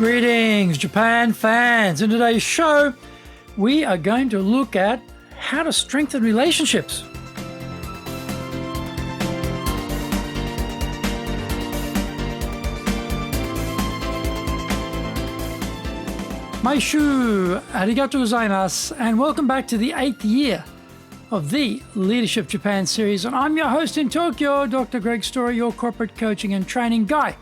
Greetings, Japan fans. In today's show, we are going to look at how to strengthen relationships. Maishu, arigatou gozaimasu, and welcome back to the 8th year of the Leadership Japan series. And I'm your host in Tokyo, Dr. Greg Story, your corporate coaching and training guy,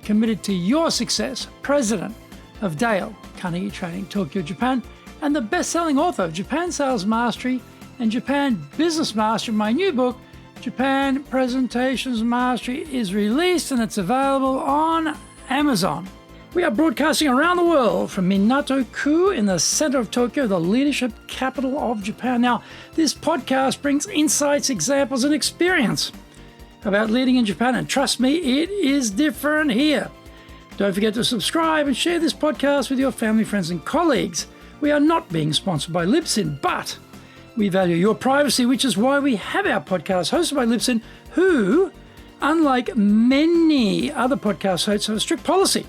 committed to your success, president of Dale Carnegie Training, Tokyo, Japan, and the best-selling author of Japan Sales Mastery and Japan Business Mastery. My new book, Japan Presentations Mastery, is released and it's available on Amazon. We are broadcasting around the world from Minato-ku in the center of Tokyo, the leadership capital of Japan. Now, this podcast brings insights, examples, and experience about leading in Japan, and trust me, it is different here. Don't forget to subscribe and share this podcast with your family, friends, and colleagues. We are not being sponsored by Libsyn, but we value your privacy, which is why we have our podcast hosted by Libsyn, who, unlike many other podcast hosts, have a strict policy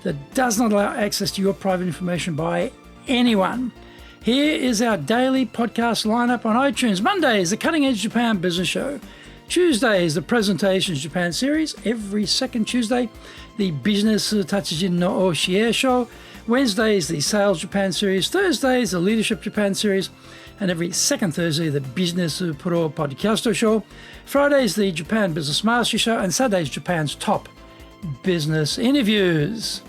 that does not allow access to your private information by anyone. Here is our daily podcast lineup on iTunes. Mondays, the Cutting Edge Japan Business Show. Tuesdays, the Presentations Japan series. Every second Tuesday, the Business Tatsujin no Oshie Show. Wednesdays, the Sales Japan series. Thursdays, the Leadership Japan series. And every second Thursday, the Business Pro Podcast Show. Fridays, the Japan Business Mastery Show. And Saturdays, Japan's top business interviews.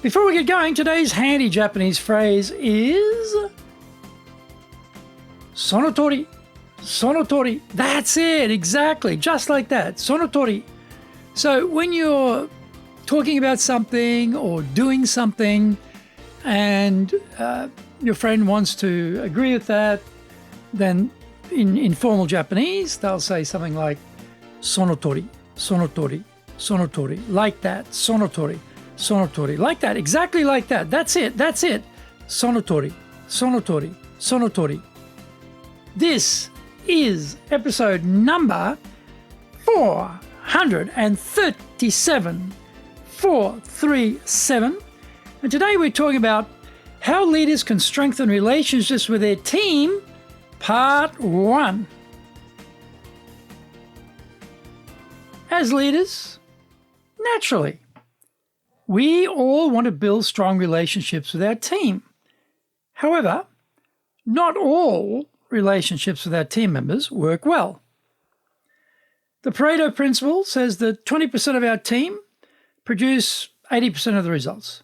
Before we get going, today's handy Japanese phrase is sonotori. Sonotori. That's it, exactly, just like that. Sonotori. So when you're talking about something or doing something and your friend wants to agree with that, then in informal Japanese, they'll say something like sonotori, sonotori, sonotori, like that, sonotori, sonotori, like that, exactly like that. That's it, sonotori, sonotori, sonotori. This is episode number 437, 437. And today we're talking about how leaders can strengthen relationships with their team, part 1. As leaders, naturally, we all want to build strong relationships with our team. However, not all relationships with our team members work well. The Pareto Principle says that 20% of our team produce 80% of the results.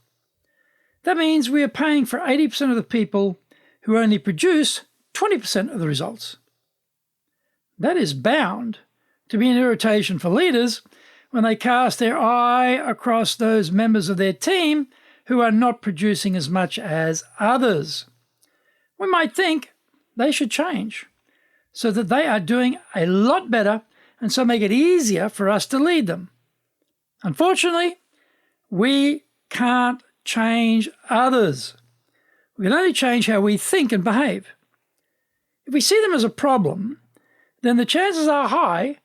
That means we are paying for 80% of the people who only produce 20% of the results. That is bound to be an irritation for leaders when they cast their eye across those members of their team who are not producing as much as others. We might think they should change so that they are doing a lot better and so make it easier for us to lead them. Unfortunately, we can't change others. We can only change how we think and behave. If we see them as a problem, then the chances are high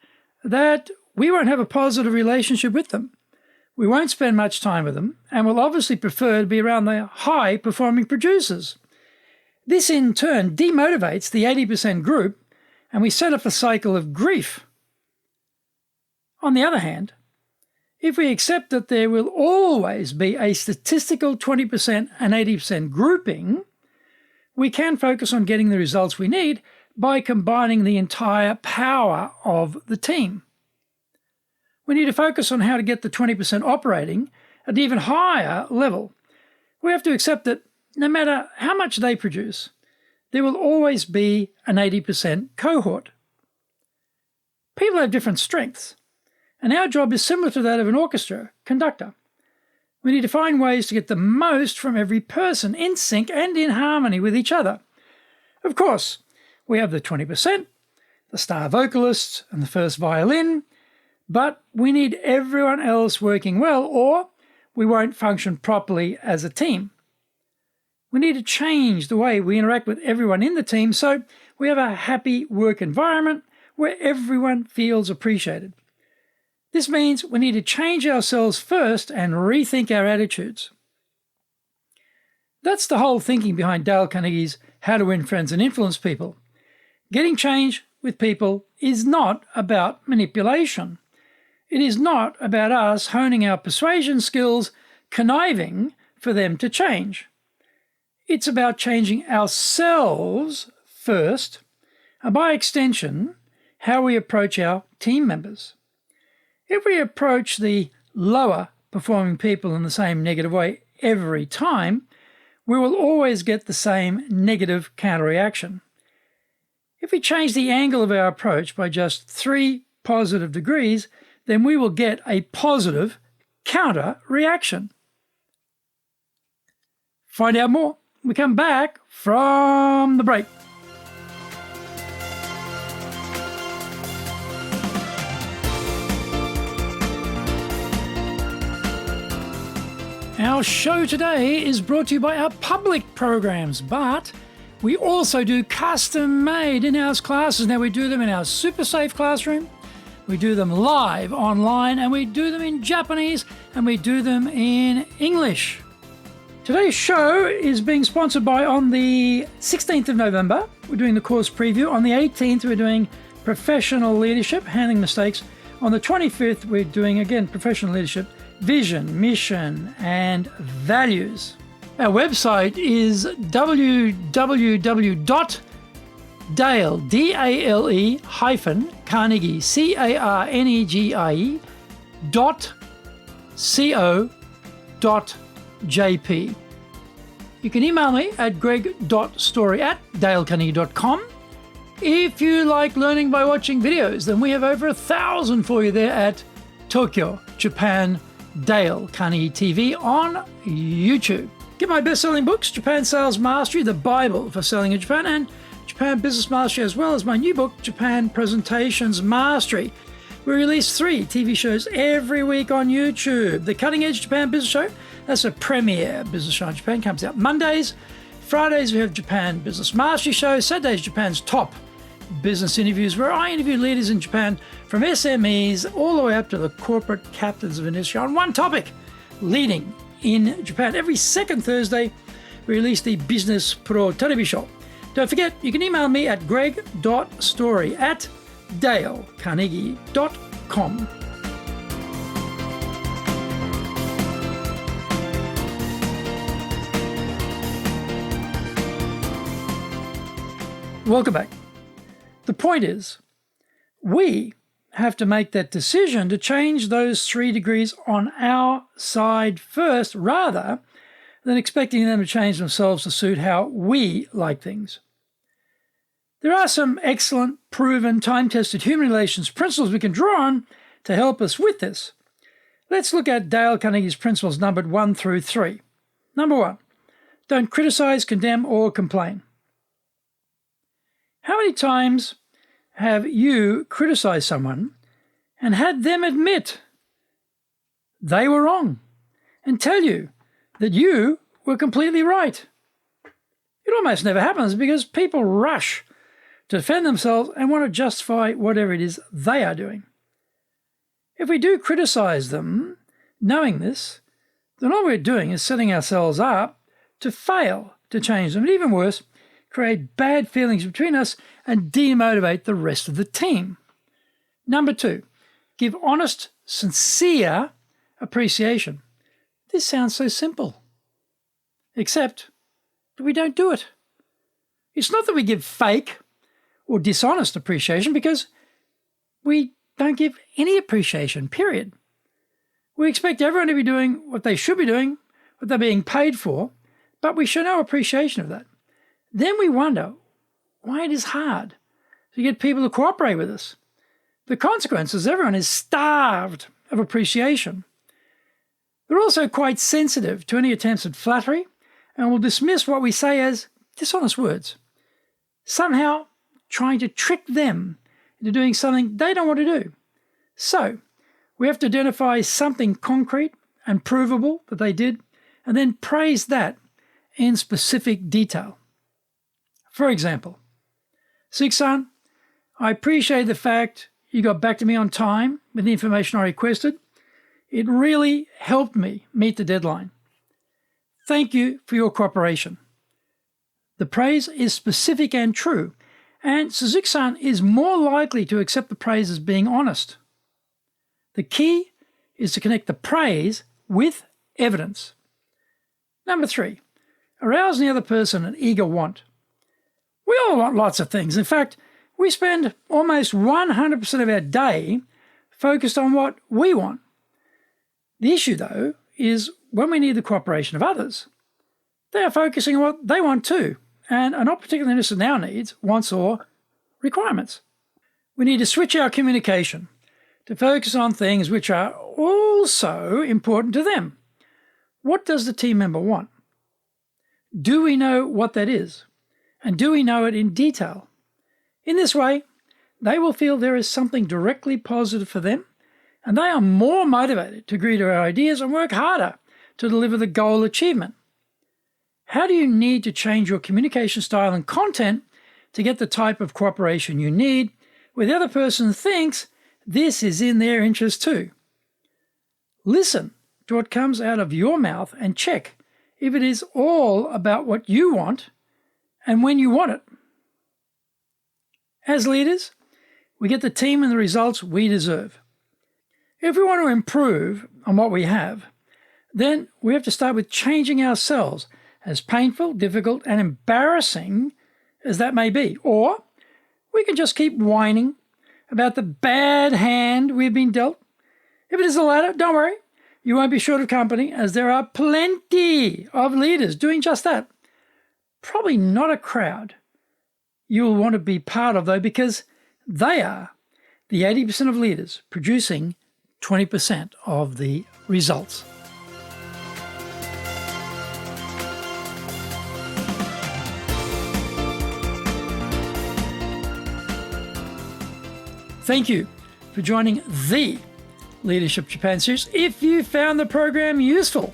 that we won't have a positive relationship with them. We won't spend much time with them and will obviously prefer to be around the high-performing producers. This, in turn, demotivates the 80% group, and we set up a cycle of grief. On the other hand, if we accept that there will always be a statistical 20% and 80% grouping, we can focus on getting the results we need by combining the entire power of the team. We need to focus on how to get the 20% operating at an even higher level. We have to accept that no matter how much they produce, there will always be an 80% cohort. People have different strengths, and our job is similar to that of an orchestra conductor. We need to find ways to get the most from every person in sync and in harmony with each other. Of course, we have the 20%, the star vocalist and the first violin, but we need everyone else working well or we won't function properly as a team. We need to change the way we interact with everyone in the team so we have a happy work environment where everyone feels appreciated. This means we need to change ourselves first and rethink our attitudes. That's the whole thinking behind Dale Carnegie's How to Win Friends and Influence People. Getting change with people is not about manipulation. It is not about us honing our persuasion skills, conniving for them to change. It's about changing ourselves first, and by extension, how we approach our team members. If we approach the lower performing people in the same negative way every time, we will always get the same negative counter-reaction. If we change the angle of our approach by just 3 positive degrees, then we will get a positive counter-reaction. Find out more when we come back from the break. Our show today is brought to you by our public programs, but we also do custom-made in-house classes. Now, we do them in our super safe classroom, we do them live online, and we do them in Japanese, and we do them in English. Today's show is being sponsored by, on the 16th of November, we're doing the course preview. On the 18th, we're doing professional leadership, handling mistakes. On the 25th, we're doing, again, professional leadership, vision, mission, and values. Our website is www.dale, D-A-L-E Carnegie, CARNEGIE.co.jp. You can email me at greg.story@dalecarnegie.com. If you like learning by watching videos, then we have over 1,000 for you there at Tokyo, Japan, Dale Carnegie TV on YouTube. Get my best-selling books, Japan Sales Mastery, the Bible for selling in Japan, and Japan Business Mastery, as well as my new book, Japan Presentations Mastery. We release 3 TV shows every week on YouTube. The Cutting Edge Japan Business Show, that's a premier business show in Japan, comes out Mondays. Fridays, we have Japan Business Mastery Show. Saturdays, Japan's top business interviews, where I interview leaders in Japan from SMEs all the way up to the corporate captains of industry on one topic, leading in Japan. Every second Thursday, we release the Business Pro Television Show. Don't forget, you can email me at greg.story@dalecarnegie.com. Welcome back. The point is, we have to make that decision to change those 3 degrees on our side first, rather than expecting them to change themselves to suit how we like things. There are some excellent, proven, time-tested human relations principles we can draw on to help us with this. Let's look at Dale Carnegie's principles numbered 1 through 3. Number 1, don't criticize, condemn, or complain. How many times have you criticized someone and had them admit they were wrong and tell you that you were completely right? It almost never happens because people rush to defend themselves and want to justify whatever it is they are doing. If we do criticize them, knowing this, then all we're doing is setting ourselves up to fail to change them, and even worse, create bad feelings between us and demotivate the rest of the team. Number 2, give honest, sincere appreciation. This sounds so simple, except that we don't do it. It's not that we give fake or dishonest appreciation, because we don't give any appreciation, period. We expect everyone to be doing what they should be doing, what they're being paid for, but we show no appreciation of that. Then we wonder why it is hard to get people to cooperate with us. The consequence is everyone is starved of appreciation. They're also quite sensitive to any attempts at flattery and will dismiss what we say as dishonest words, somehow trying to trick them into doing something they don't want to do. So we have to identify something concrete and provable that they did, and then praise that in specific detail. For example, Sik-san, I appreciate the fact you got back to me on time with the information I requested. It really helped me meet the deadline. thank you for your cooperation. The praise is specific and true, and Suzuki-san is more likely to accept the praise as being honest. The key is to connect the praise with evidence. Number 3, arouse in the other person an eager want. We all want lots of things. In fact, we spend almost 100% of our day focused on what we want. The issue, though, is when we need the cooperation of others, they are focusing on what they want too, and are not particularly interested in our needs, wants, or requirements. We need to switch our communication to focus on things which are also important to them. What does the team member want? Do we know what that is? And do we know it in detail? In this way, they will feel there is something directly positive for them, and they are more motivated to agree to our ideas and work harder to deliver the goal achievement. How do you need to change your communication style and content to get the type of cooperation you need, where the other person thinks this is in their interest too? Listen to what comes out of your mouth and check if it is all about what you want and when you want it. As leaders, we get the team and the results we deserve. If we want to improve on what we have, then we have to start with changing ourselves, as painful, difficult, and embarrassing as that may be. Or we can just keep whining about the bad hand we've been dealt. If it is the latter, don't worry. You won't be short of company, as there are plenty of leaders doing just that. Probably not a crowd you'll want to be part of, though, because they are the 80% of leaders producing 20% of the results. Thank you for joining the Leadership Japan series. If you found the program useful,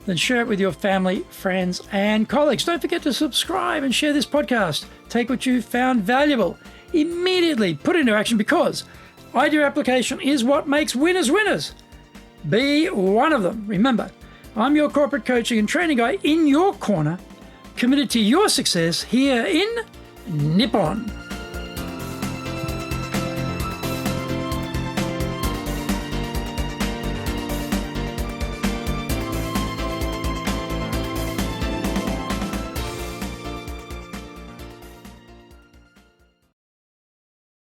then share it with your family, friends, and colleagues. Don't forget to subscribe and share this podcast. Take what you found valuable, immediately put into action, because idea application is what makes winners winners. Be one of them. Remember, I'm your corporate coaching and training guy in your corner, committed to your success here in Nippon.